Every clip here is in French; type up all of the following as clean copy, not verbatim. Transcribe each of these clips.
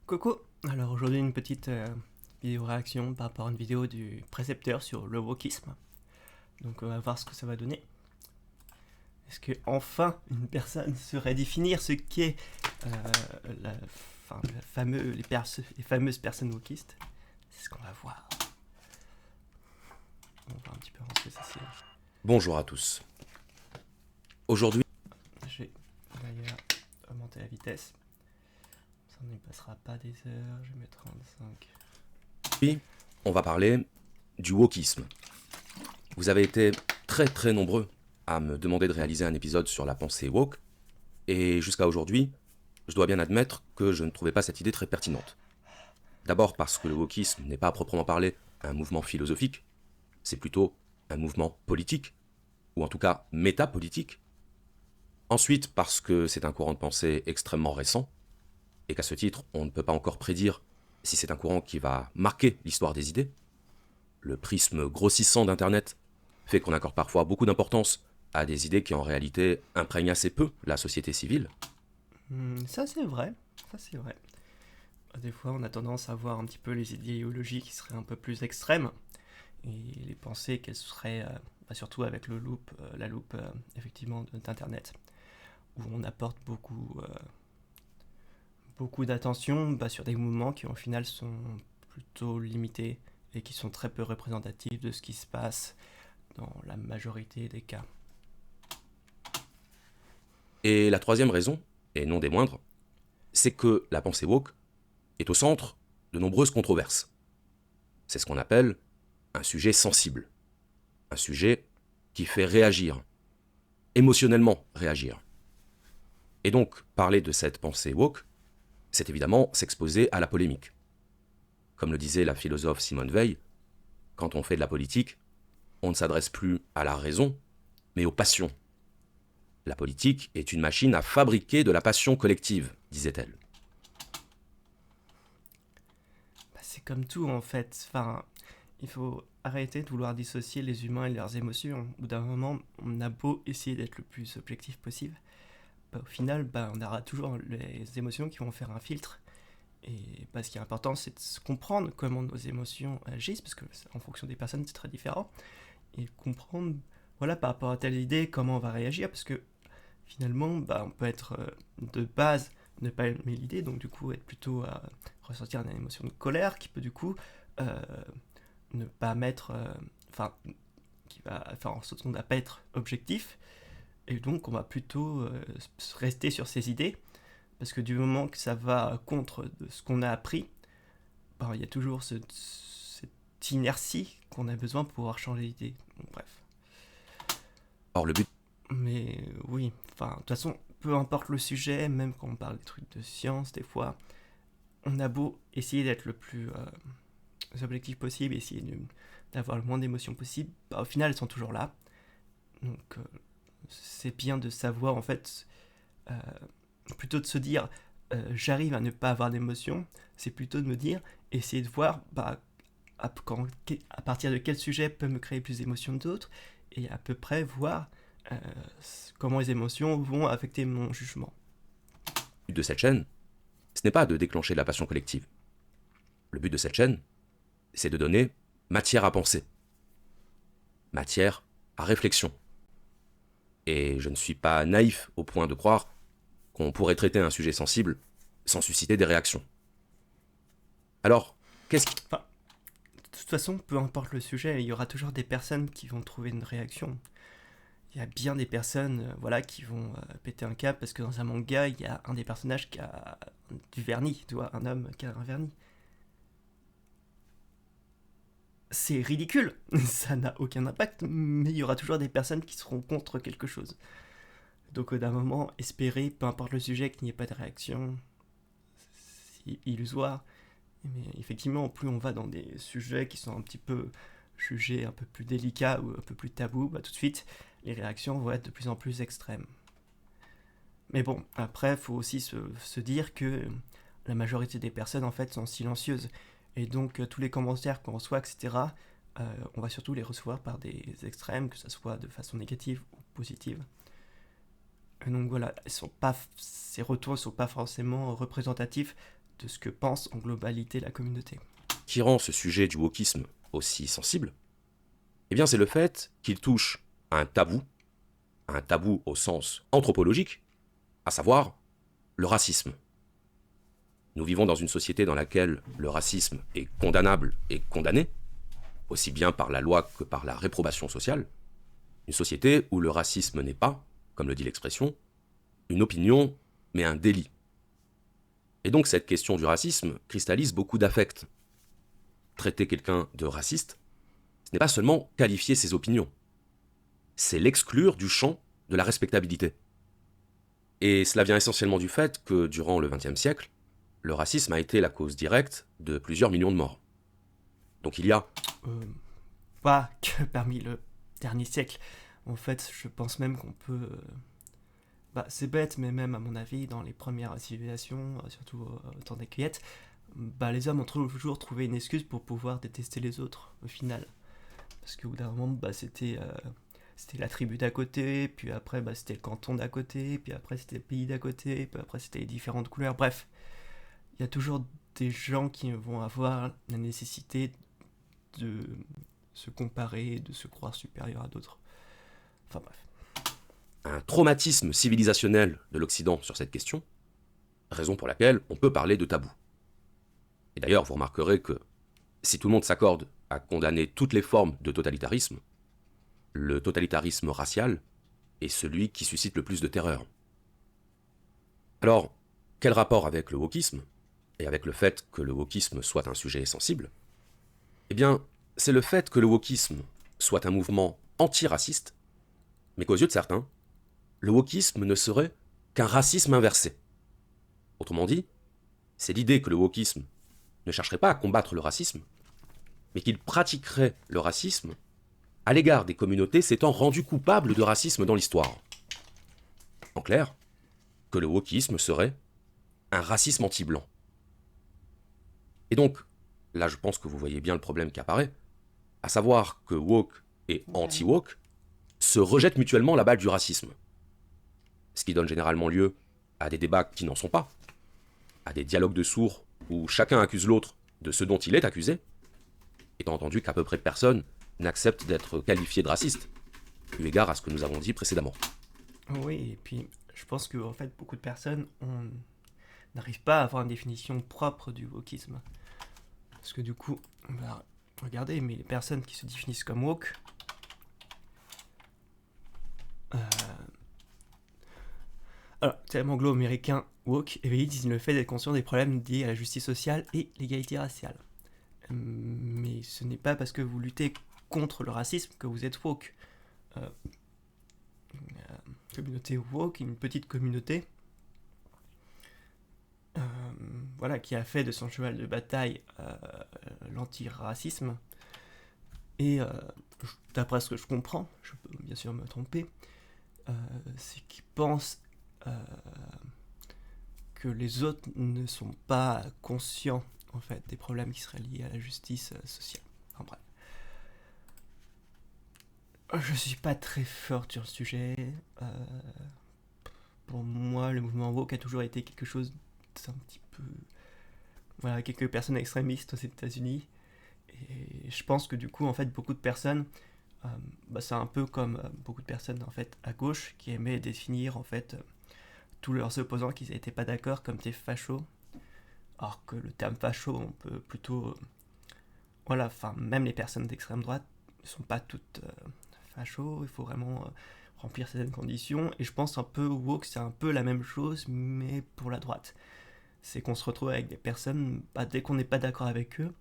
Coco, alors aujourd'hui une petite vidéo réaction par rapport à une vidéo du précepteur sur le wokisme. Donc on va voir ce que ça va donner. Est-ce que enfin une personne saurait définir ce qu'est la, les fameuses personnes wokistes? C'est ce qu'on va voir. On va un petit peu rentrer ça c'est. Bonjour à tous. Aujourd'hui, Je vais d'ailleurs augmenter la vitesse. Ça ne passera pas des heures, je vais mettre 35. on va parler du wokisme. Vous avez été très nombreux à me demander de réaliser un épisode sur la pensée woke, et jusqu'à aujourd'hui, je dois bien admettre que je ne trouvais pas cette idée très pertinente. D'abord parce que le wokisme n'est pas à proprement parler un mouvement philosophique, c'est plutôt un mouvement politique, ou en tout cas métapolitique. Ensuite parce que c'est un courant de pensée extrêmement récent, et qu'à ce titre, on ne peut pas encore prédire si c'est un courant qui va marquer l'histoire des idées. Le prisme grossissant d'Internet fait qu'on accorde parfois beaucoup d'importance à des idées qui en réalité imprègnent assez peu la société civile. Ça c'est vrai, ça c'est vrai. Des fois on a tendance à voir un petit peu les idéologies qui seraient un peu plus extrêmes et les pensées qu'elles seraient, surtout avec la loupe effectivement d'internet, où on apporte beaucoup d'attention sur des mouvements qui au final sont plutôt limités et qui sont très peu représentatifs de ce qui se passe dans la majorité des cas. Et la troisième raison, et non des moindres, c'est que la pensée woke est au centre de nombreuses controverses. C'est ce qu'on appelle un sujet sensible, un sujet qui fait réagir, émotionnellement réagir. Et donc, parler de cette pensée woke, c'est évidemment s'exposer à la polémique. Comme le disait la philosophe Simone Veil, quand on fait de la politique, on ne s'adresse plus à la raison, mais aux passions. La politique est une machine à fabriquer de la passion collective, disait-elle. C'est comme tout en fait. Il faut arrêter de vouloir dissocier les humains et leurs émotions. Au bout d'un moment, on a beau essayer d'être le plus objectif possible, au final, on aura toujours les émotions qui vont faire un filtre. Et ce qui est important, c'est de se comprendre comment nos émotions agissent, parce que en fonction des personnes, c'est très différent. Et comprendre, voilà, par rapport à telle idée, comment on va réagir, parce que finalement, on peut être de base ne pas aimer l'idée, donc du coup être plutôt à ressentir une émotion de colère qui peut du coup ne pas mettre, qui va faire en sorte qu'on ne va pas être objectif, et donc on va plutôt rester sur ses idées, parce que du moment que ça va contre de ce qu'on a appris, il y a toujours cette inertie qu'on a besoin pour pouvoir changer d'idée. Donc, bref. Or, le but... Mais oui, de toute façon, peu importe le sujet, même quand on parle des trucs de science, des fois, on a beau essayer d'être le plus objectif possible, essayer d'avoir le moins d'émotions possible, au final, elles sont toujours là. Donc, c'est bien de savoir, en fait, plutôt de se dire, j'arrive à ne pas avoir d'émotions, c'est plutôt de me dire, essayer de voir à partir de quel sujet peut me créer plus d'émotions que d'autres, et à peu près voir comment les émotions vont affecter mon jugement. Le but de cette chaîne, ce n'est pas de déclencher la passion collective. Le but de cette chaîne, c'est de donner matière à penser, matière à réflexion. Et je ne suis pas naïf au point de croire qu'on pourrait traiter un sujet sensible sans susciter des réactions. Alors, qu'est-ce qui... De toute façon, peu importe le sujet, il y aura toujours des personnes qui vont trouver une réaction. Il y a bien des personnes qui vont péter un câble parce que dans un manga, il y a un des personnages qui a du vernis, tu vois, un homme qui a un vernis. C'est ridicule, ça n'a aucun impact, mais il y aura toujours des personnes qui seront contre quelque chose. Donc d'un moment, espérer, peu importe le sujet, qu'il n'y ait pas de réaction, c'est illusoire. Mais effectivement, plus on va dans des sujets qui sont un petit peu jugés un peu plus délicats ou un peu plus tabous, tout de suite, les réactions vont être de plus en plus extrêmes. Mais bon, après, il faut aussi se dire que la majorité des personnes, en fait, sont silencieuses. Et donc, tous les commentaires qu'on reçoit, etc., on va surtout les recevoir par des extrêmes, que ce soit de façon négative ou positive. Et donc voilà, ces retours ne sont pas forcément représentatifs de ce que pense en globalité la communauté. Qui rend ce sujet du wokisme aussi sensible? Eh bien, c'est le fait qu'il touche à un tabou au sens anthropologique, à savoir le racisme. Nous vivons dans une société dans laquelle le racisme est condamnable et condamné, aussi bien par la loi que par la réprobation sociale. Une société où le racisme n'est pas, comme le dit l'expression, une opinion, mais un délit. Et donc cette question du racisme cristallise beaucoup d'affects. Traiter quelqu'un de raciste, ce n'est pas seulement qualifier ses opinions, c'est l'exclure du champ de la respectabilité. Et cela vient essentiellement du fait que, durant le XXe siècle, le racisme a été la cause directe de plusieurs millions de morts. Donc il y a... Pas que parmi le dernier siècle. En fait, je pense même qu'on peut... c'est bête, mais même à mon avis, dans les premières civilisations, surtout au temps des cueillettes, les hommes ont toujours trouvé une excuse pour pouvoir détester les autres, au final. Parce qu'au bout d'un moment, c'était la tribu d'à côté, puis après c'était le canton d'à côté, puis après c'était le pays d'à côté, puis après c'était les différentes couleurs. Bref, il y a toujours des gens qui vont avoir la nécessité de se comparer, de se croire supérieur à d'autres. Enfin bref. Un traumatisme civilisationnel de l'Occident sur cette question, raison pour laquelle on peut parler de tabou. Et d'ailleurs, vous remarquerez que si tout le monde s'accorde à condamner toutes les formes de totalitarisme, le totalitarisme racial est celui qui suscite le plus de terreur. Alors, quel rapport avec le wokisme, et avec le fait que le wokisme soit un sujet sensible? Eh bien, c'est le fait que le wokisme soit un mouvement antiraciste, mais qu'aux yeux de certains, le wokisme ne serait qu'un racisme inversé. Autrement dit, c'est l'idée que le wokisme ne chercherait pas à combattre le racisme, mais qu'il pratiquerait le racisme à l'égard des communautés s'étant rendues coupables de racisme dans l'histoire. En clair, que le wokisme serait un racisme anti-blanc. Et donc, là je pense que vous voyez bien le problème qui apparaît, à savoir que woke et anti-woke se rejettent mutuellement la balle du racisme. Ce qui donne généralement lieu à des débats qui n'en sont pas, à des dialogues de sourds où chacun accuse l'autre de ce dont il est accusé, étant entendu qu'à peu près personne n'accepte d'être qualifié de raciste, eu égard à ce que nous avons dit précédemment. Oui, et puis je pense que en fait, beaucoup de personnes n'arrivent pas à avoir une définition propre du wokisme. Parce que du coup, regardez, mais les personnes qui se définissent comme woke, alors, terme anglo-américain woke, et ils disent le fait d'être conscient des problèmes liés à la justice sociale et l'égalité raciale. Mais ce n'est pas parce que vous luttez contre le racisme que vous êtes woke. Communauté woke, une petite communauté qui a fait de son cheval de bataille l'antiracisme. Et d'après ce que je comprends, je peux bien sûr me tromper, c'est qu'ils pensent que les autres ne sont pas conscients en fait des problèmes qui seraient liés à la justice sociale. Enfin bref. Je suis pas très fort sur le sujet. Pour moi, le mouvement woke a toujours été quelque chose d'un petit peu... Voilà, quelques personnes extrémistes aux États-Unis. Et je pense que du coup, en fait, beaucoup de personnes... c'est un peu comme beaucoup de personnes en fait à gauche qui aimaient définir en fait tous leurs opposants qui n'étaient pas d'accord comme des fachos, alors que le terme facho on peut plutôt même les personnes d'extrême droite ne sont pas toutes fachos, il faut vraiment remplir certaines conditions, et je pense un peu woke c'est un peu la même chose mais pour la droite, c'est qu'on se retrouve avec des personnes dès qu'on n'est pas d'accord avec eux,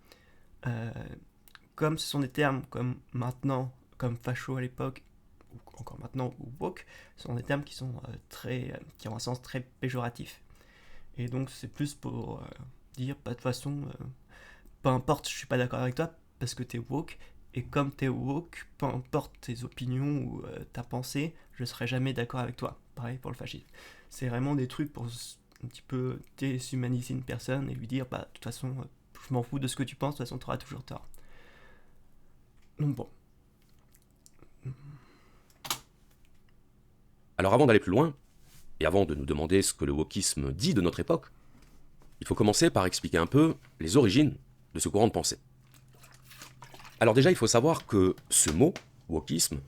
comme ce sont des termes comme maintenant, comme facho à l'époque, ou encore maintenant, ou woke, ce sont des termes qui sont qui ont un sens très péjoratif. Et donc c'est plus pour dire, de toute façon, peu importe, je suis pas d'accord avec toi parce que t'es woke, et comme t'es woke, peu importe tes opinions ou ta pensée, je serai jamais d'accord avec toi. Pareil pour le fascisme. C'est vraiment des trucs pour un petit peu déshumaniser une personne et lui dire, de toute façon, je m'en fous de ce que tu penses, de toute façon, t'auras toujours tort. Donc bon. Alors avant d'aller plus loin, et avant de nous demander ce que le wokisme dit de notre époque, il faut commencer par expliquer un peu les origines de ce courant de pensée. Alors déjà, il faut savoir que ce mot, wokisme,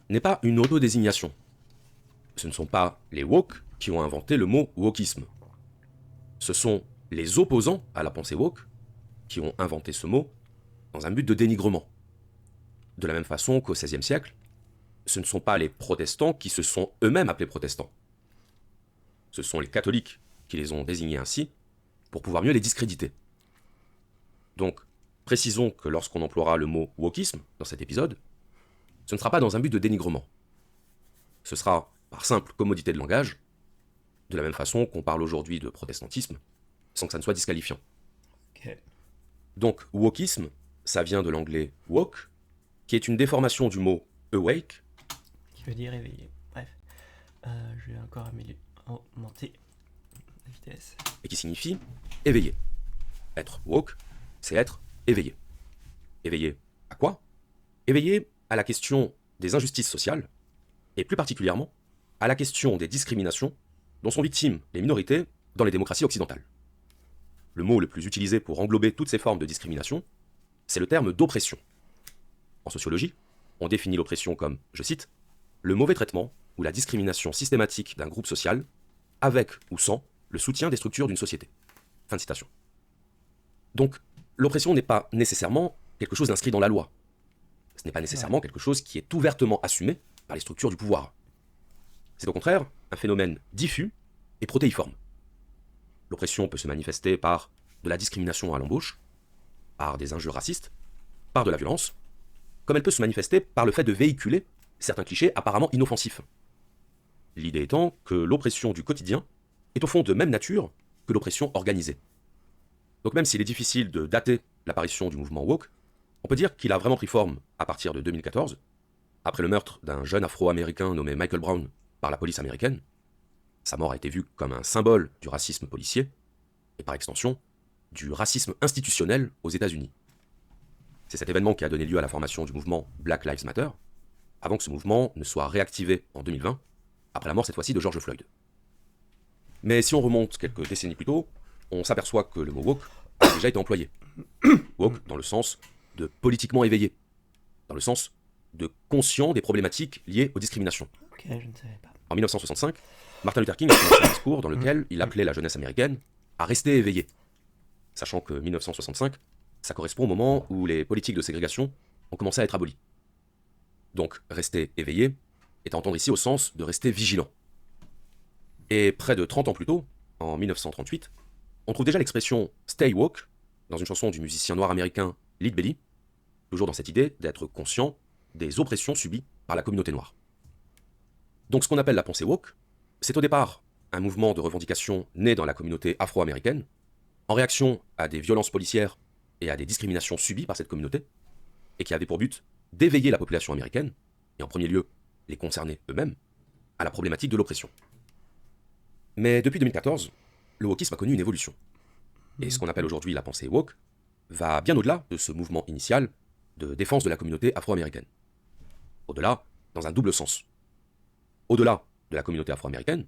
n'est pas une autodésignation. Ce ne sont pas les woke qui ont inventé le mot wokisme. Ce sont les opposants à la pensée woke qui ont inventé ce mot dans un but de dénigrement. De la même façon qu'au XVIe siècle, ce ne sont pas les protestants qui se sont eux-mêmes appelés protestants. Ce sont les catholiques qui les ont désignés ainsi pour pouvoir mieux les discréditer. Donc, précisons que lorsqu'on emploiera le mot wokisme dans cet épisode, ce ne sera pas dans un but de dénigrement. Ce sera par simple commodité de langage, de la même façon qu'on parle aujourd'hui de protestantisme, sans que ça ne soit disqualifiant. Ok. Donc, wokisme, ça vient de l'anglais woke, qui est une déformation du mot awake, Qui veut dire éveillé. Bref. Je vais encore augmenter la vitesse. et qui signifie éveillé. Être woke, c'est être éveillé. Éveillé à quoi? Éveillé à la question des injustices sociales, et plus particulièrement à la question des discriminations dont sont victimes les minorités dans les démocraties occidentales. Le mot le plus utilisé pour englober toutes ces formes de discrimination, c'est le terme d'oppression. En sociologie, on définit l'oppression comme, je cite, le mauvais traitement ou la discrimination systématique d'un groupe social, avec ou sans le soutien des structures d'une société. Fin de citation. Donc, l'oppression n'est pas nécessairement quelque chose d'inscrit dans la loi. Ce n'est pas nécessairement quelque chose qui est ouvertement assumé par les structures du pouvoir. C'est au contraire un phénomène diffus et protéiforme. L'oppression peut se manifester par de la discrimination à l'embauche, par des injures racistes, par de la violence, comme elle peut se manifester par le fait de véhiculer certains clichés apparemment inoffensifs. L'idée étant que l'oppression du quotidien est au fond de même nature que l'oppression organisée. Donc même s'il est difficile de dater l'apparition du mouvement woke, on peut dire qu'il a vraiment pris forme à partir de 2014, après le meurtre d'un jeune afro-américain nommé Michael Brown par la police américaine. Sa mort a été vue comme un symbole du racisme policier, et par extension, du racisme institutionnel aux États-Unis. C'est cet événement qui a donné lieu à la formation du mouvement Black Lives Matter, avant que ce mouvement ne soit réactivé en 2020, après la mort cette fois-ci de George Floyd. Mais si on remonte quelques décennies plus tôt, on s'aperçoit que le mot woke a déjà été employé. Woke dans le sens de politiquement éveillé, dans le sens de conscient des problématiques liées aux discriminations. Ok, je ne savais pas. En 1965, Martin Luther King a prononcé un discours dans lequel il appelait la jeunesse américaine à rester éveillée. Sachant que 1965, ça correspond au moment où les politiques de ségrégation ont commencé à être abolies. Donc, rester éveillé est à entendre ici au sens de rester vigilant. Et près de 30 ans plus tôt, en 1938, on trouve déjà l'expression « stay woke » dans une chanson du musicien noir américain Lead Belly, toujours dans cette idée d'être conscient des oppressions subies par la communauté noire. Donc ce qu'on appelle la pensée woke, c'est au départ un mouvement de revendication né dans la communauté afro-américaine, en réaction à des violences policières et à des discriminations subies par cette communauté, et qui avait pour but d'éveiller la population américaine, et en premier lieu les concernés eux-mêmes, à la problématique de l'oppression. Mais depuis 2014, le wokisme a connu une évolution. Et ce qu'on appelle aujourd'hui la pensée woke va bien au-delà de ce mouvement initial de défense de la communauté afro-américaine. Au-delà, dans un double sens. Au-delà de la communauté afro-américaine,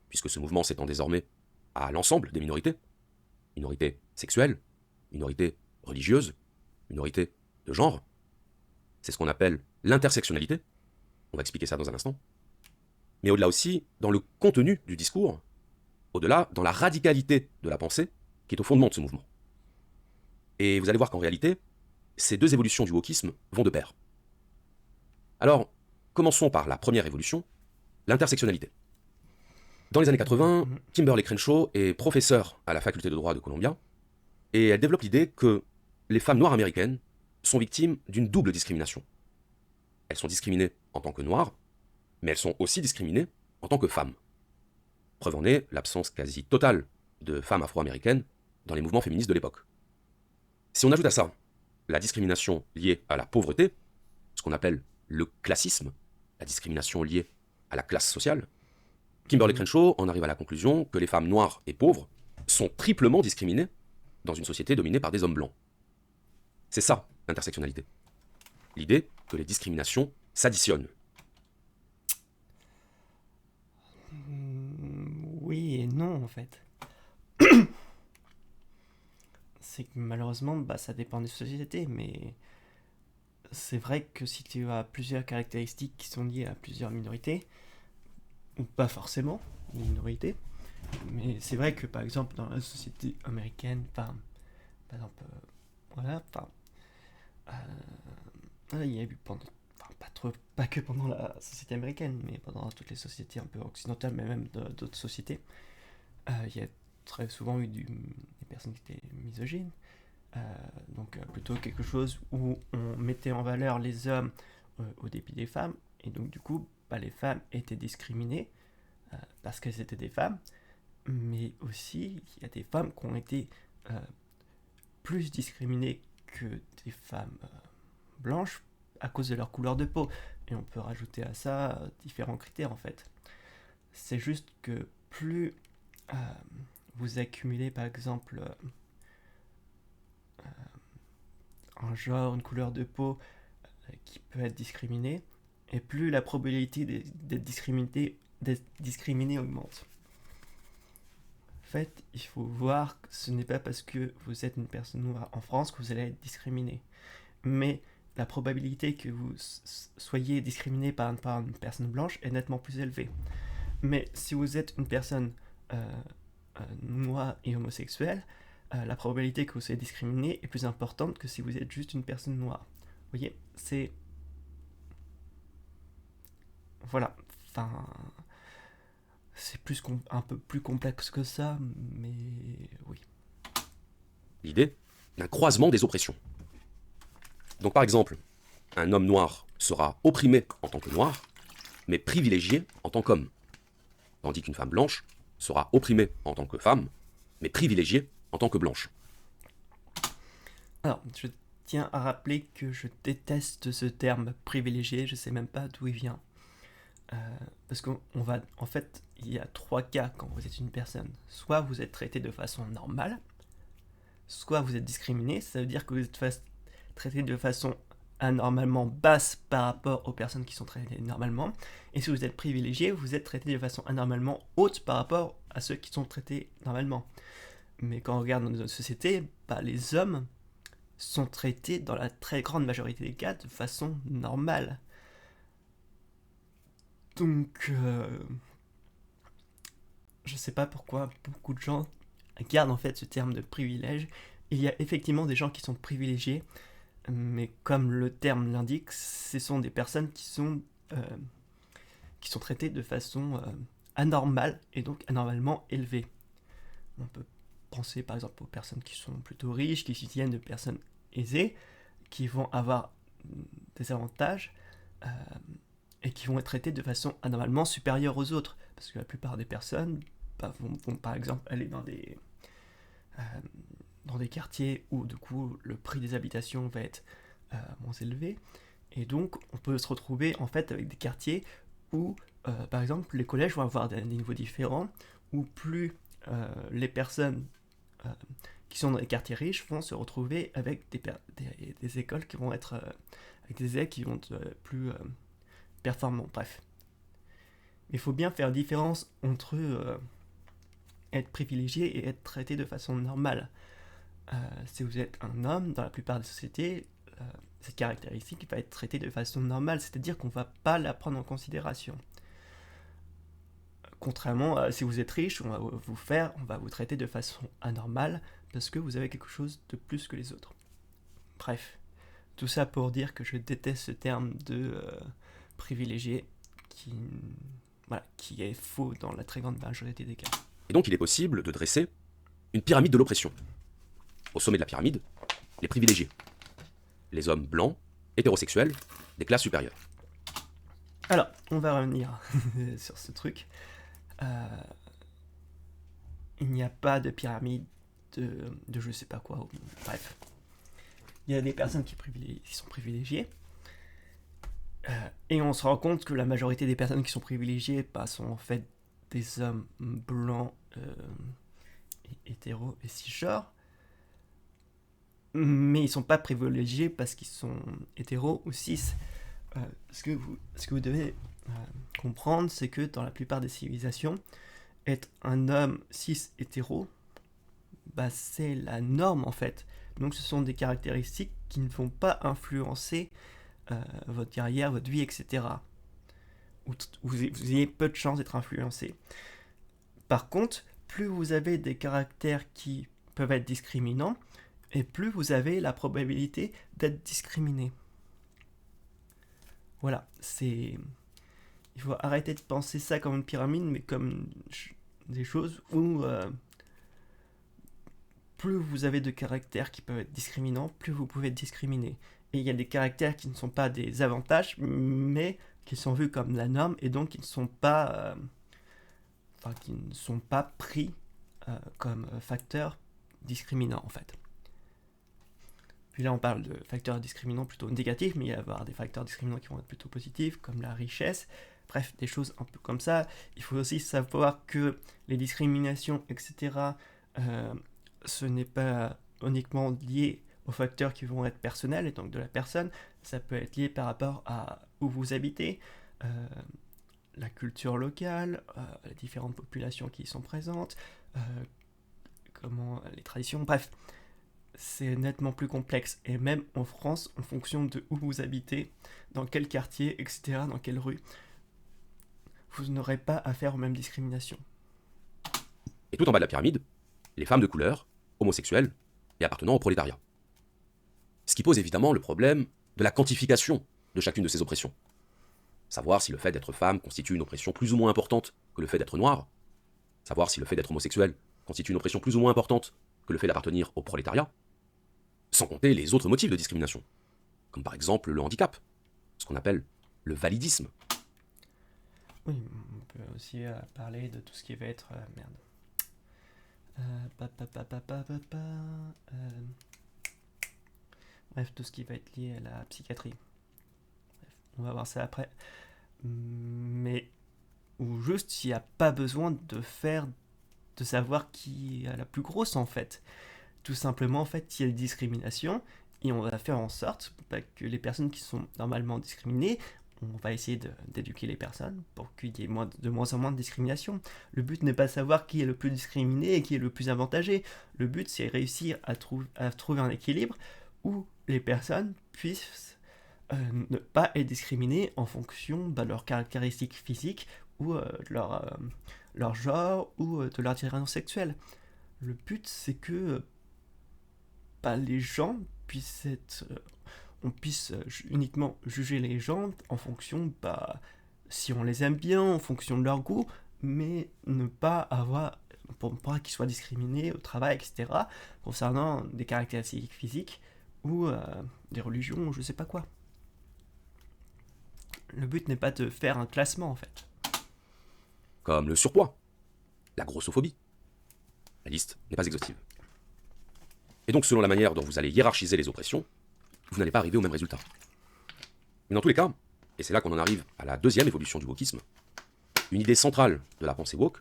puisque ce mouvement s'étend désormais à l'ensemble des minorités, minorités sexuelles, minorités religieuses, minorités de genre. C'est ce qu'on appelle l'intersectionnalité. On va expliquer ça dans un instant. Mais au-delà aussi, dans le contenu du discours, au-delà, dans la radicalité de la pensée qui est au fondement de ce mouvement. Et vous allez voir qu'en réalité, ces deux évolutions du wokisme vont de pair. Alors, commençons par la première évolution, l'intersectionnalité. Dans les années 80, Kimberlé Crenshaw est professeure à la faculté de droit de Columbia, et elle développe l'idée que les femmes noires américaines sont victimes d'une double discrimination. Elles sont discriminées en tant que noires, mais elles sont aussi discriminées en tant que femmes. Preuve en est l'absence quasi totale de femmes afro-américaines dans les mouvements féministes de l'époque. Si on ajoute à ça la discrimination liée à la pauvreté, ce qu'on appelle le classisme, la discrimination liée à la classe sociale, Kimberlé Crenshaw en arrive à la conclusion que les femmes noires et pauvres sont triplement discriminées dans une société dominée par des hommes blancs. C'est ça, l'intersectionnalité. L'idée que les discriminations s'additionnent. Oui et non, en fait. c'est que malheureusement, ça dépend des sociétés, mais c'est vrai que si tu as plusieurs caractéristiques qui sont liées à plusieurs minorités, ou pas forcément des minorités, mais c'est vrai que par exemple dans la société américaine, par exemple, voilà, il y a eu pendant, pas que pendant la société américaine, mais pendant toutes les sociétés un peu occidentales, mais même d'autres sociétés, il y a très souvent eu des personnes qui étaient misogynes. Donc plutôt quelque chose où on mettait en valeur les hommes au dépit des femmes, et donc du coup les femmes étaient discriminées parce qu'elles étaient des femmes, mais aussi il y a des femmes qui ont été plus discriminées que des femmes blanches à cause de leur couleur de peau, et on peut rajouter à ça différents critères en fait. C'est juste que plus vous accumulez par exemple un genre, une couleur de peau qui peut être discriminée, et plus la probabilité d'être discriminé augmente. En fait, il faut voir que ce n'est pas parce que vous êtes une personne noire en France que vous allez être discriminé, mais la probabilité que vous soyez discriminé par une personne blanche est nettement plus élevée. Mais si vous êtes une personne noire et homosexuelle, la probabilité que vous soyez discriminé est plus importante que si vous êtes juste une personne noire. Vous voyez, c'est... Voilà. Enfin... C'est un peu plus complexe que ça, mais oui. L'idée d'un croisement des oppressions. Donc par exemple, un homme noir sera opprimé en tant que noir, mais privilégié en tant qu'homme. Tandis qu'une femme blanche sera opprimée en tant que femme, mais privilégiée en tant que blanche. Alors, je tiens à rappeler que je déteste ce terme privilégié, je sais même pas d'où il vient. Parce qu'on va... En fait, il y a 3 cas quand vous êtes une personne. Soit vous êtes traité de façon normale, soit vous êtes discriminé, ça veut dire que vous êtes traité de façon anormalement basse par rapport aux personnes qui sont traitées normalement, et si vous êtes privilégié, vous êtes traité de façon anormalement haute par rapport à ceux qui sont traités normalement. Mais quand on regarde dans notre société, les hommes sont traités dans la très grande majorité des cas de façon normale. Donc, je sais pas pourquoi beaucoup de gens gardent en fait ce terme de privilège. Il y a effectivement des gens qui sont privilégiés, mais comme le terme l'indique, ce sont des personnes qui sont traitées de façon anormale et donc anormalement élevée. On peut penser par exemple aux personnes qui sont plutôt riches, qui viennent de personnes aisées, qui vont avoir des avantages et qui vont être traitées de façon anormalement supérieure aux autres. Parce que la plupart des personnes vont par exemple aller dans des quartiers où du coup le prix des habitations va être moins élevé, et donc on peut se retrouver en fait avec des quartiers où par exemple les collèges vont avoir des niveaux différents, où plus les personnes qui sont dans les quartiers riches vont se retrouver avec des écoles qui vont être avec des élèves qui vont être plus performants. Bref, il faut bien faire différence entre être privilégié et être traité de façon normale. Si vous êtes un homme, dans la plupart des sociétés, cette caractéristique va être traitée de façon normale, c'est-à-dire qu'on ne va pas la prendre en considération. Contrairement si vous êtes riche, on va vous traiter de façon anormale parce que vous avez quelque chose de plus que les autres. Bref, tout ça pour dire que je déteste ce terme de privilégié qui est faux dans la très grande majorité des cas. Et donc il est possible de dresser une pyramide de l'oppression. Au sommet de la pyramide, les privilégiés. Les hommes blancs, hétérosexuels, des classes supérieures. Alors, on va revenir sur ce truc. Il n'y a pas de pyramide de je sais pas quoi. Bref. Il y a des personnes qui sont privilégiées. Et on se rend compte que la majorité des personnes qui sont privilégiées sont en fait des hommes blancs, hétéros et cisgenres. Mais ils ne sont pas privilégiés parce qu'ils sont hétéros ou cis. Ce que vous devez comprendre, c'est que dans la plupart des civilisations, être un homme cis hétéro, c'est la norme en fait. Donc ce sont des caractéristiques qui ne vont pas influencer votre carrière, votre vie, etc. Ou vous ayez peu de chances d'être influencé. Par contre, plus vous avez des caractères qui peuvent être discriminants, et plus vous avez la probabilité d'être discriminé. Voilà, c'est... Il faut arrêter de penser ça comme une pyramide, mais comme des choses où plus vous avez de caractères qui peuvent être discriminants, plus vous pouvez être discriminé. Et il y a des caractères qui ne sont pas des avantages, mais qui sont vus comme la norme, et donc qui ne sont pas, pris comme facteurs discriminants en fait. Puis là, on parle de facteurs discriminants plutôt négatifs, mais il va y avoir des facteurs discriminants qui vont être plutôt positifs, comme la richesse. Bref, des choses un peu comme ça. Il faut aussi savoir que les discriminations, etc., ce n'est pas uniquement lié aux facteurs qui vont être personnels, et donc de la personne. Ça peut être lié par rapport à où vous habitez, la culture locale, les différentes populations qui y sont présentes, les traditions, bref. C'est nettement plus complexe. Et même en France, en fonction de où vous habitez, dans quel quartier, etc., dans quelle rue, vous n'aurez pas affaire aux mêmes discriminations. Et tout en bas de la pyramide, les femmes de couleur, homosexuelles et appartenant au prolétariat. Ce qui pose évidemment le problème de la quantification de chacune de ces oppressions. Savoir si le fait d'être femme constitue une oppression plus ou moins importante que le fait d'être noir. Savoir si le fait d'être homosexuel constitue une oppression plus ou moins importante que le fait d'appartenir au prolétariat. Sans compter les autres motifs de discrimination, comme par exemple le handicap, ce qu'on appelle le validisme. Oui, on peut aussi parler de tout ce qui va être... Bref, tout ce qui va être lié à la psychiatrie. Bref, on va voir ça après. Mais ou juste, il n'y a pas besoin de savoir qui a la plus grosse en fait. Tout simplement, en fait, il y a une discrimination et on va faire en sorte que les personnes qui sont normalement discriminées, on va essayer d'éduquer les personnes pour qu'il y ait de moins en moins de discrimination. Le but n'est pas de savoir qui est le plus discriminé et qui est le plus avantagé. Le but, c'est réussir à trouver un équilibre où les personnes puissent ne pas être discriminées en fonction de leurs caractéristiques physiques ou de leur genre ou de leur attirance sexuelle. Le but, c'est que les gens puissent être... on puisse uniquement juger les gens en fonction, si on les aime bien, en fonction de leur goût, mais ne pas avoir... pour pas qu'ils soient discriminés au travail, etc., concernant des caractéristiques physiques ou des religions, ou je sais pas quoi. Le but n'est pas de faire un classement, en fait. Comme le surpoids, la grossophobie. La liste n'est pas exhaustive. Et donc, selon la manière dont vous allez hiérarchiser les oppressions, vous n'allez pas arriver au même résultat. Mais dans tous les cas, et c'est là qu'on en arrive à la deuxième évolution du wokisme, une idée centrale de la pensée woke,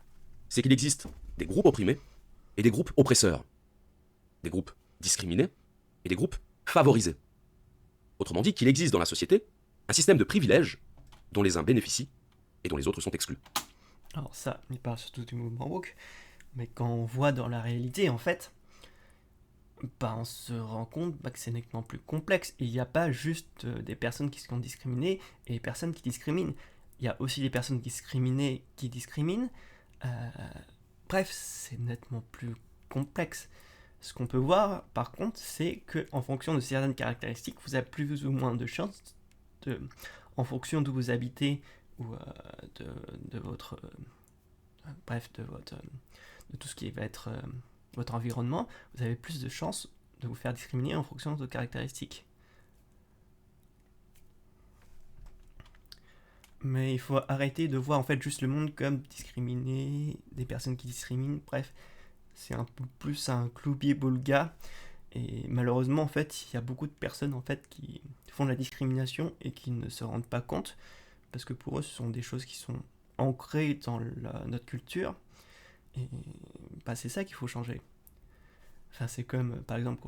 c'est qu'il existe des groupes opprimés et des groupes oppresseurs. Des groupes discriminés et des groupes favorisés. Autrement dit, qu'il existe dans la société un système de privilèges dont les uns bénéficient et dont les autres sont exclus. Alors ça, il parle surtout du mouvement woke, mais quand on voit dans la réalité, en fait, on se rend compte que c'est nettement plus complexe. Il n'y a pas juste des personnes qui sont discriminées et des personnes qui discriminent. Il y a aussi des personnes discriminées qui discriminent. Bref, c'est nettement plus complexe. Ce qu'on peut voir, par contre, c'est qu'en fonction de certaines caractéristiques, vous avez plus ou moins de chances, en fonction d'où vous habitez ou de votre... de tout ce qui va être votre environnement, vous avez plus de chances de vous faire discriminer en fonction de vos caractéristiques. Mais il faut arrêter de voir en fait juste le monde comme discriminer, des personnes qui discriminent, bref, c'est un peu plus un cloubier-boulga. Et malheureusement, en fait, il y a beaucoup de personnes en fait qui font de la discrimination et qui ne se rendent pas compte, parce que pour eux, ce sont des choses qui sont ancrées dans notre culture. Et c'est ça qu'il faut changer. Enfin, c'est comme, par exemple,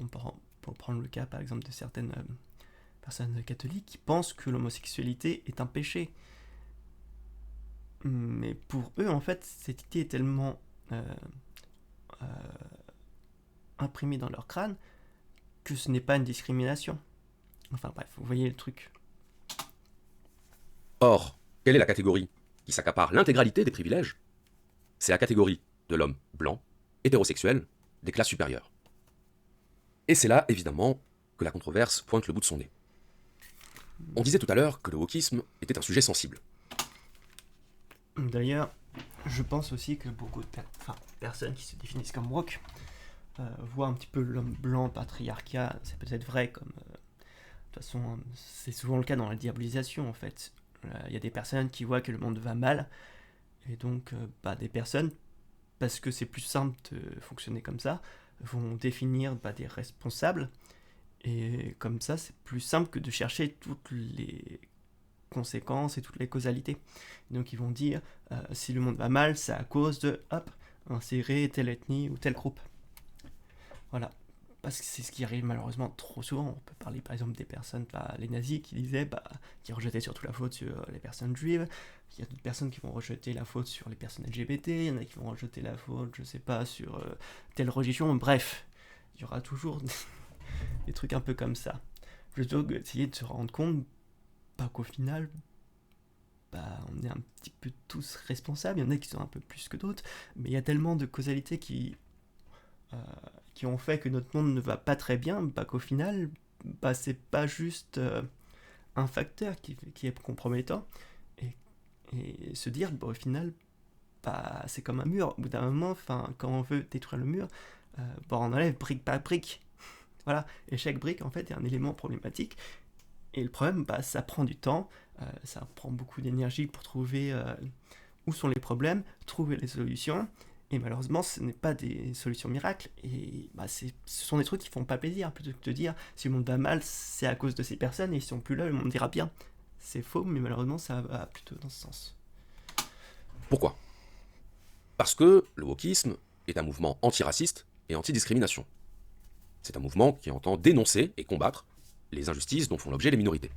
pour prendre le cas, par exemple, de certaines personnes catholiques qui pensent que l'homosexualité est un péché. Mais pour eux, en fait, cette idée est tellement imprimé dans leur crâne que ce n'est pas une discrimination. Enfin bref, vous voyez le truc. Or, quelle est la catégorie qui s'accapare l'intégralité des privilèges? C'est la catégorie de l'homme blanc, hétérosexuel, des classes supérieures. Et c'est là, évidemment, que la controverse pointe le bout de son nez. On disait tout à l'heure que le wokisme était un sujet sensible. D'ailleurs, je pense aussi que beaucoup de personnes qui se définissent comme woke voient un petit peu l'homme blanc patriarcat. C'est peut-être vrai, comme de toute façon, c'est souvent le cas dans la diabolisation en fait. Il y a des personnes qui voient que le monde va mal, et donc des personnes, parce que c'est plus simple de fonctionner comme ça, vont définir des responsables, et comme ça c'est plus simple que de chercher toutes les conséquences et toutes les causalités. Donc ils vont dire si le monde va mal, c'est à cause de insérer telle ethnie ou tel groupe. Voilà. Parce que c'est ce qui arrive malheureusement trop souvent. On peut parler par exemple des personnes, les nazis qui disaient, qui rejetaient surtout la faute sur les personnes juives. Il y a d'autres personnes qui vont rejeter la faute sur les personnes LGBT. Il y en a qui vont rejeter la faute, je sais pas, sur telle religion. Bref, il y aura toujours des trucs un peu comme ça. Plutôt que d'essayer de se rendre compte qu'au final, on est un petit peu tous responsables. Il y en a qui sont un peu plus que d'autres, mais il y a tellement de causalités qui ont fait que notre monde ne va pas très bien, qu'au final, c'est pas juste un facteur qui est compromettant, et se dire, au final, c'est comme un mur. Au bout d'un moment, quand on veut détruire le mur, on enlève brique par brique. Voilà, et chaque brique, en fait, est un élément problématique. Et le problème, ça prend du temps, ça prend beaucoup d'énergie pour trouver où sont les problèmes, trouver les solutions. Et malheureusement, ce n'est pas des solutions miracles. Et ce sont des trucs qui font pas plaisir. Plutôt que de dire, si le monde va mal, c'est à cause de ces personnes, et ils sont plus là, le monde ira bien. C'est faux, mais malheureusement, ça va plutôt dans ce sens. Pourquoi? Parce que le wokisme est un mouvement antiraciste et anti-discrimination. C'est un mouvement qui entend dénoncer et combattre les injustices dont font l'objet les minorités.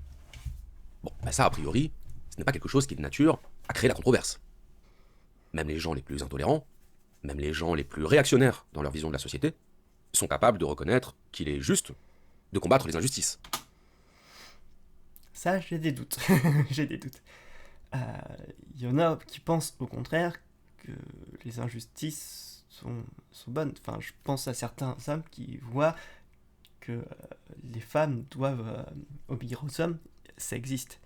Bon, ça, a priori, ce n'est pas quelque chose qui est de nature à créer la controverse. Même les gens les plus intolérants, même les gens les plus réactionnaires dans leur vision de la société, sont capables de reconnaître qu'il est juste de combattre les injustices. Ça, j'ai des doutes. J'ai des doutes. Il y en a qui pensent au contraire que les injustices sont bonnes. Enfin, je pense à certains hommes qui voient que les femmes doivent obéir aux hommes. Ça existe.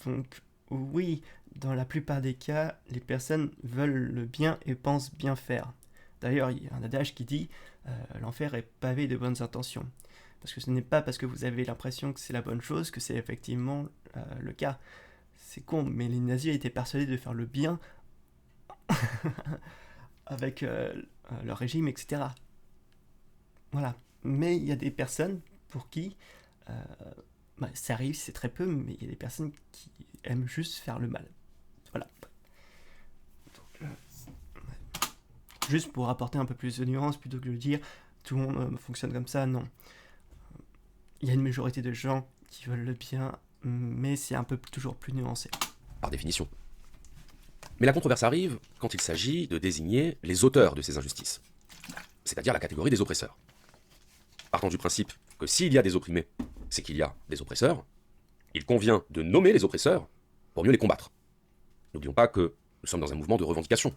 Donc, oui, dans la plupart des cas, les personnes veulent le bien et pensent bien faire. D'ailleurs, il y a un adage qui dit l'enfer est pavé de bonnes intentions. Parce que ce n'est pas parce que vous avez l'impression que c'est la bonne chose que c'est effectivement le cas. C'est con, mais les nazis étaient persuadés de faire le bien avec leur régime, etc. Voilà. Mais il y a des personnes pour qui ça arrive, c'est très peu, mais il y a des personnes qui aiment juste faire le mal. Voilà. Donc, juste pour apporter un peu plus de nuances, plutôt que de dire tout le monde fonctionne comme ça, non. Il y a une majorité de gens qui veulent le bien, mais c'est un peu toujours plus nuancé. Par définition. Mais la controverse arrive quand il s'agit de désigner les auteurs de ces injustices, c'est-à-dire la catégorie des oppresseurs. Partant du principe que s'il y a des opprimés, c'est qu'il y a des oppresseurs, il convient de nommer les oppresseurs pour mieux les combattre. N'oublions pas que nous sommes dans un mouvement de revendication,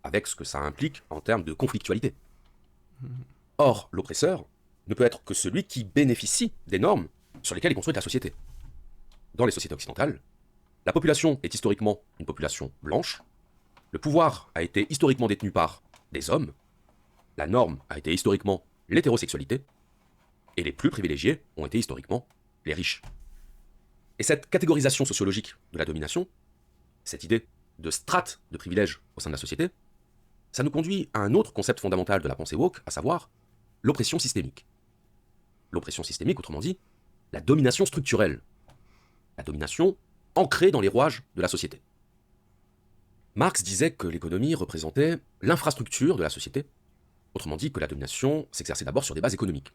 avec ce que ça implique en termes de conflictualité. Or, l'oppresseur ne peut être que celui qui bénéficie des normes sur lesquelles est construite la société. Dans les sociétés occidentales, la population est historiquement une population blanche, le pouvoir a été historiquement détenu par des hommes, la norme a été historiquement l'hétérosexualité, et les plus privilégiés ont été historiquement les riches. Et cette catégorisation sociologique de la domination, cette idée de strate de privilèges au sein de la société, ça nous conduit à un autre concept fondamental de la pensée woke, à savoir l'oppression systémique. L'oppression systémique, autrement dit, la domination structurelle. La domination ancrée dans les rouages de la société. Marx disait que l'économie représentait l'infrastructure de la société, autrement dit que la domination s'exerçait d'abord sur des bases économiques.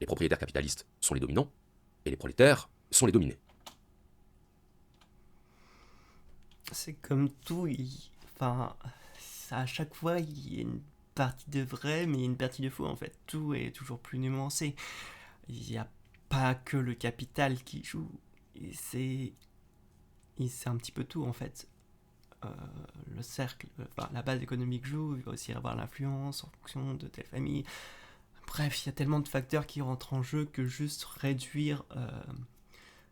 Les propriétaires capitalistes sont les dominants, et les prolétaires sont les dominés. C'est comme tout, à chaque fois, il y a une partie de vrai, mais une partie de faux, en fait. Tout est toujours plus nuancé. Il n'y a pas que le capital qui joue, et c'est un petit peu tout, en fait. Euh, le cercle, la base économique joue, il va aussi avoir l'influence en fonction de telle famille. Bref, il y a tellement de facteurs qui rentrent en jeu que juste réduire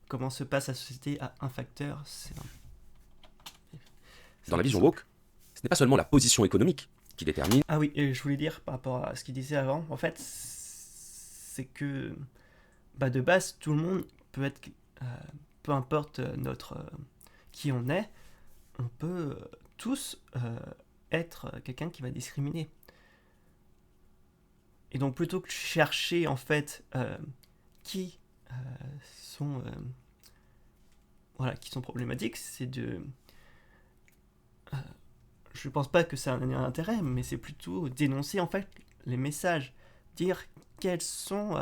comment se passe la société à un facteur, Dans la vision woke, ce n'est pas seulement la position économique qui détermine. Ah oui, et je voulais dire par rapport à ce qu'il disait avant, en fait, c'est que de base, tout le monde peut être, peu importe qui on est, on peut tous être quelqu'un qui va discriminer. Et donc plutôt que de chercher en fait qui sont qui sont problématiques, c'est de je pense pas que ça a un intérêt, mais c'est plutôt dénoncer en fait les messages, dire quelles sont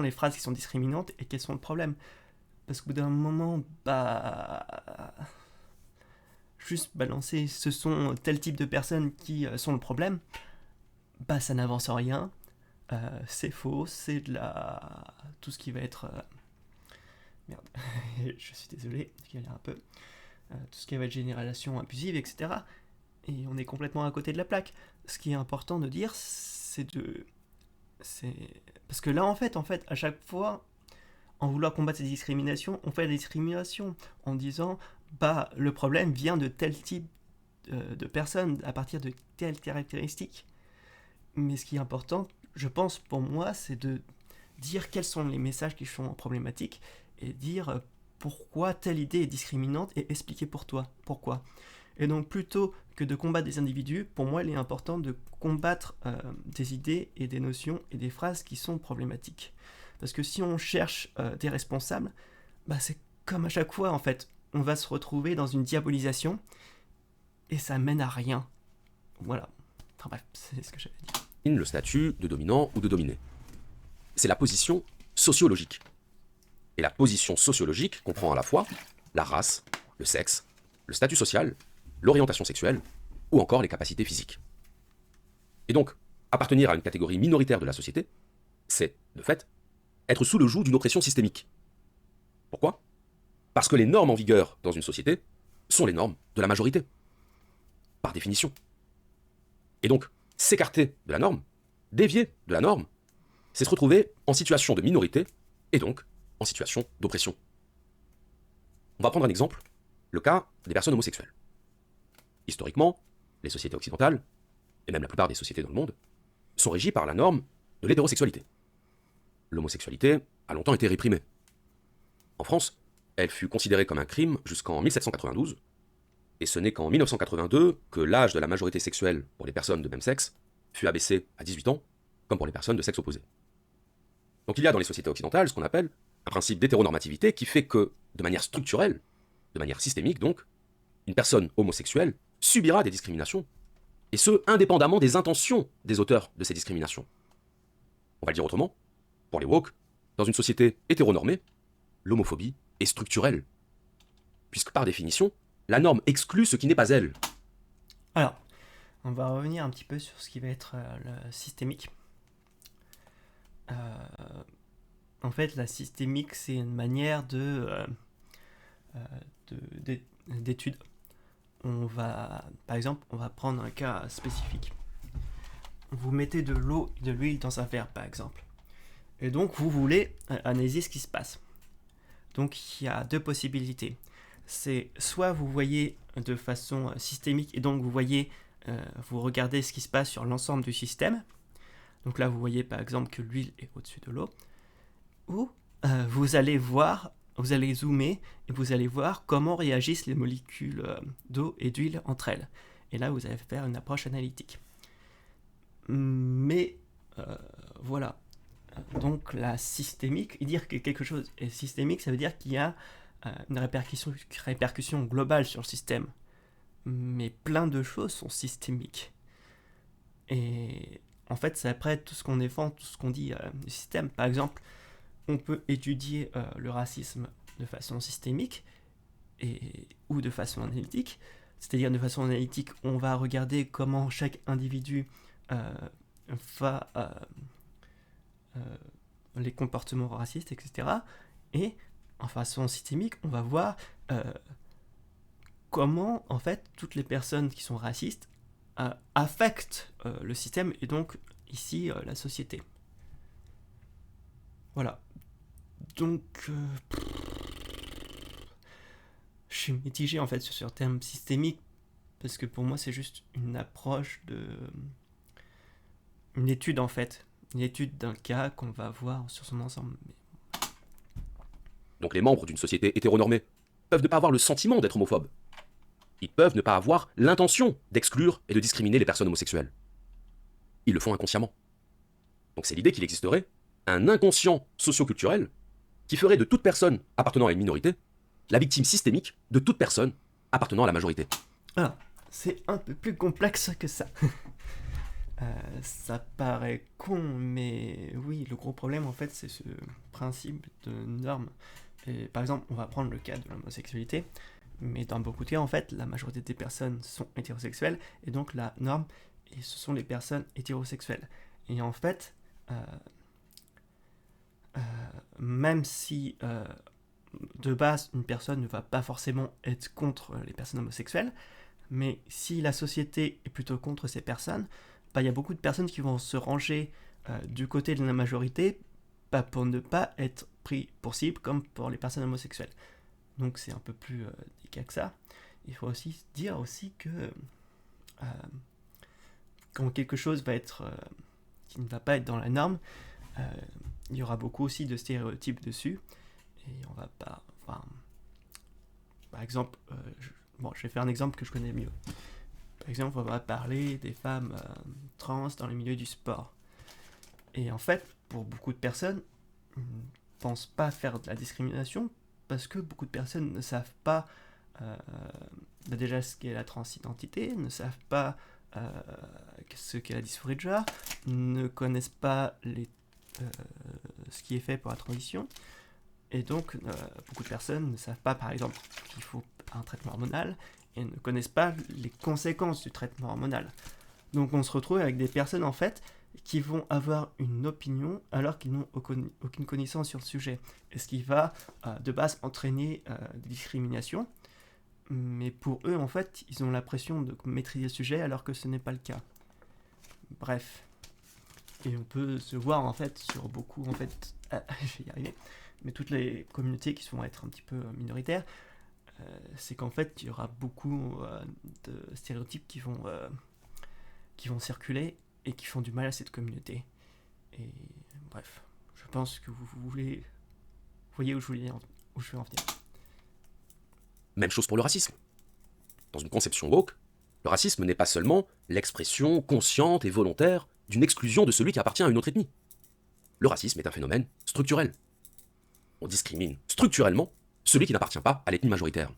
les phrases qui sont discriminantes et quels sont le problème. Parce qu'au bout d'un moment, juste balancer ce sont tel type de personnes qui sont le problème, ça n'avance en rien. C'est faux, c'est de la... tout ce qui va être... Merde, je suis désolé, je galère un peu. Tout ce qui va être généralisation abusive, etc. Et on est complètement à côté de la plaque. Ce qui est important de dire, c'est parce que là, en fait, à chaque fois, en vouloir combattre ces discriminations, on fait la discrimination en disant, le problème vient de tel type de personnes, à partir de telles caractéristiques. Mais ce qui est important, je pense, pour moi, c'est de dire quels sont les messages qui sont problématiques et dire pourquoi telle idée est discriminante et expliquer pourquoi. Et donc, plutôt que de combattre des individus, pour moi, il est important de combattre des idées et des notions et des phrases qui sont problématiques. Parce que si on cherche des responsables, c'est comme à chaque fois, en fait, on va se retrouver dans une diabolisation et ça mène à rien. Voilà. Enfin bref, c'est ce que j'avais dit. Le statut de dominant ou de dominé. C'est la position sociologique. Et la position sociologique comprend à la fois la race, le sexe, le statut social, l'orientation sexuelle ou encore les capacités physiques. Et donc, appartenir à une catégorie minoritaire de la société, c'est, de fait, être sous le joug d'une oppression systémique. Pourquoi ? Parce que les normes en vigueur dans une société sont les normes de la majorité. Par définition. Et donc, s'écarter de la norme, dévier de la norme, c'est se retrouver en situation de minorité et donc en situation d'oppression. On va prendre un exemple, le cas des personnes homosexuelles. Historiquement, les sociétés occidentales, et même la plupart des sociétés dans le monde, sont régies par la norme de l'hétérosexualité. L'homosexualité a longtemps été réprimée. En France, elle fut considérée comme un crime jusqu'en 1792, et ce n'est qu'en 1982 que l'âge de la majorité sexuelle pour les personnes de même sexe fut abaissé à 18 ans, comme pour les personnes de sexe opposé. Donc il y a dans les sociétés occidentales ce qu'on appelle un principe d'hétéronormativité qui fait que, de manière structurelle, de manière systémique donc, une personne homosexuelle subira des discriminations, et ce, indépendamment des intentions des auteurs de ces discriminations. On va le dire autrement, pour les woke, dans une société hétéronormée, l'homophobie est structurelle, puisque par définition, la norme exclut ce qui n'est pas elle. Alors, on va revenir un petit peu sur ce qui va être le systémique. En fait, la systémique, c'est une manière d'étude. Par exemple, on va prendre un cas spécifique. Vous mettez de l'eau et de l'huile dans un verre, par exemple. Et donc, vous voulez analyser ce qui se passe. Donc, il y a deux possibilités. C'est soit vous voyez de façon systémique, et donc vous regardez ce qui se passe sur l'ensemble du système. Donc là, vous voyez par exemple que l'huile est au-dessus de l'eau. Ou vous allez zoomer et vous allez voir comment réagissent les molécules d'eau et d'huile entre elles. Et là, vous allez faire une approche analytique. Mais voilà. Donc la systémique, dire que quelque chose est systémique, ça veut dire qu'il y a une répercussion globale sur le système. Mais plein de choses sont systémiques. Et en fait, c'est après tout ce qu'on défend, tout ce qu'on dit du système. Par exemple, on peut étudier le racisme de façon systémique ou de façon analytique. c'est-à-dire de façon analytique, on va regarder comment chaque individu va les comportements racistes, etc. Et en façon systémique, on va voir comment en fait toutes les personnes qui sont racistes affectent le système et donc ici la société. Voilà. Donc je suis mitigé en fait sur ce terme systémique parce que pour moi c'est juste une approche de une étude en fait, une étude d'un cas qu'on va voir sur son ensemble. Donc les membres d'une société hétéronormée peuvent ne pas avoir le sentiment d'être homophobes. Ils peuvent ne pas avoir l'intention d'exclure et de discriminer les personnes homosexuelles. Ils le font inconsciemment. Donc c'est l'idée qu'il existerait un inconscient socio-culturel qui ferait de toute personne appartenant à une minorité la victime systémique de toute personne appartenant à la majorité. Alors, c'est un peu plus complexe que ça. Ça paraît con, mais oui, le gros problème en fait c'est ce principe de norme. Et, par exemple, on va prendre le cas de l'homosexualité, mais dans beaucoup de cas en fait, la majorité des personnes sont hétérosexuelles, et donc la norme, et ce sont les personnes hétérosexuelles. Et en fait, même si de base une personne ne va pas forcément être contre les personnes homosexuelles, mais si la société est plutôt contre ces personnes, il y a beaucoup de personnes qui vont se ranger du côté de la majorité pour ne pas être pris pour cible comme pour les personnes homosexuelles. Donc c'est un peu plus délicat que ça. Il faut aussi dire aussi que quand quelque chose va être qui ne va pas être dans la norme, il y aura beaucoup aussi de stéréotypes dessus. Et on va pas... Enfin, par exemple, je vais faire un exemple que je connais mieux. Par exemple, on va parler des femmes trans dans le milieu du sport. Et en fait, pour beaucoup de personnes, ils ne pensent pas faire de la discrimination parce que beaucoup de personnes ne savent pas déjà ce qu'est la transidentité, ne savent pas ce qu'est la dysphorie de genre, ne connaissent pas ce qui est fait pour la transition. Et donc, beaucoup de personnes ne savent pas, par exemple, qu'il faut un traitement hormonal et ne connaissent pas les conséquences du traitement hormonal. Donc, on se retrouve avec des personnes, en fait, qui vont avoir une opinion alors qu'ils n'ont aucune connaissance sur le sujet. Et ce qui va, de base, entraîner des discriminations. Mais pour eux, en fait, ils ont l'impression de maîtriser le sujet alors que ce n'est pas le cas. Bref. Et on peut se voir, en fait, sur beaucoup, en fait... je vais y arriver. Mais toutes les communautés qui vont être un petit peu minoritaires, c'est qu'en fait, il y aura beaucoup de stéréotypes qui vont circuler et qui font du mal à cette communauté. Et bref, je pense que vous voyez où je veux en venir. Même chose pour le racisme. Dans une conception woke, le racisme n'est pas seulement l'expression consciente et volontaire d'une exclusion de celui qui appartient à une autre ethnie. Le racisme est un phénomène structurel. On discrimine structurellement celui qui n'appartient pas à l'ethnie majoritaire.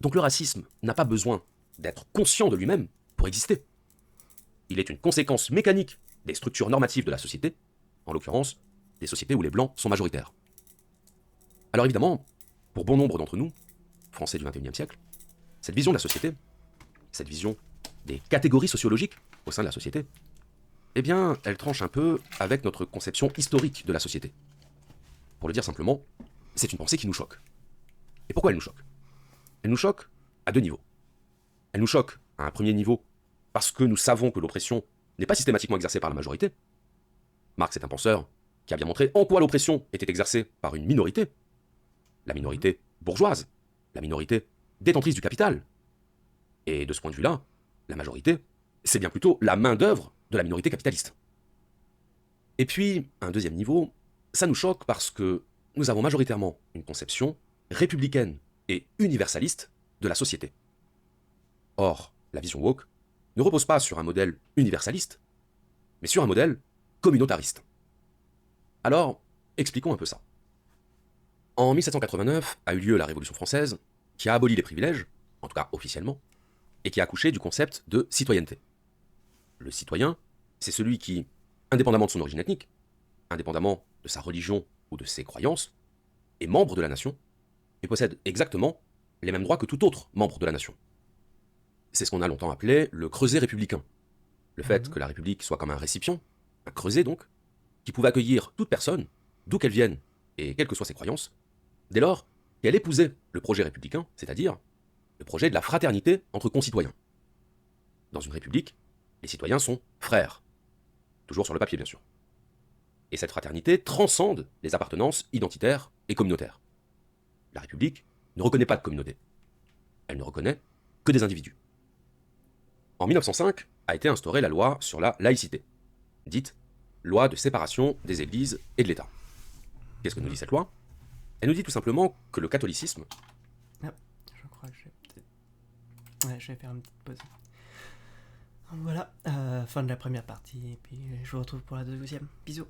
Donc le racisme n'a pas besoin d'être conscient de lui-même pour exister. Il est une conséquence mécanique des structures normatives de la société, en l'occurrence des sociétés où les blancs sont majoritaires. Alors évidemment, pour bon nombre d'entre nous, Français du XXIe siècle, cette vision de la société, cette vision des catégories sociologiques au sein de la société, eh bien, elle tranche un peu avec notre conception historique de la société. Pour le dire simplement, c'est une pensée qui nous choque. Et pourquoi elle nous choque ? Elle nous choque à deux niveaux. Elle nous choque à un premier niveau parce que nous savons que l'oppression n'est pas systématiquement exercée par la majorité. Marx est un penseur qui a bien montré en quoi l'oppression était exercée par une minorité. La minorité bourgeoise, la minorité détentrice du capital. Et de ce point de vue-là, la majorité, c'est bien plutôt la main-d'œuvre de la minorité capitaliste. Et puis, à un deuxième niveau, ça nous choque parce que nous avons majoritairement une conception républicaine et universaliste de la société. Or, la vision woke ne repose pas sur un modèle universaliste, mais sur un modèle communautariste. Alors, expliquons un peu ça. En 1789 a eu lieu la Révolution française, qui a aboli les privilèges, en tout cas officiellement, et qui a accouché du concept de citoyenneté. Le citoyen, c'est celui qui, indépendamment de son origine ethnique, indépendamment de sa religion ou de ses croyances, est membre de la nation et possède exactement les mêmes droits que tout autre membre de la nation. c'est ce qu'on a longtemps appelé le creuset républicain. Le fait que la République soit comme un récipient, un creuset donc, qui pouvait accueillir toute personne, d'où qu'elle vienne, et quelles que soient ses croyances, dès lors qu'elle épousait le projet républicain, c'est-à-dire le projet de la fraternité entre concitoyens. Dans une république, les citoyens sont frères. Toujours sur le papier, bien sûr. Et cette fraternité transcende les appartenances identitaires et communautaires. La République ne reconnaît pas de communauté. Elle ne reconnaît que des individus. En 1905 a été instaurée la loi sur la laïcité, dite loi de séparation des églises et de l'État. Qu'est-ce que nous dit cette loi? Elle nous dit tout simplement que le catholicisme... Ah, je crois que je vais peut-être... Ouais, je vais faire une petite pause. Voilà, fin de la première partie, et puis je vous retrouve pour la deuxième. Bisous.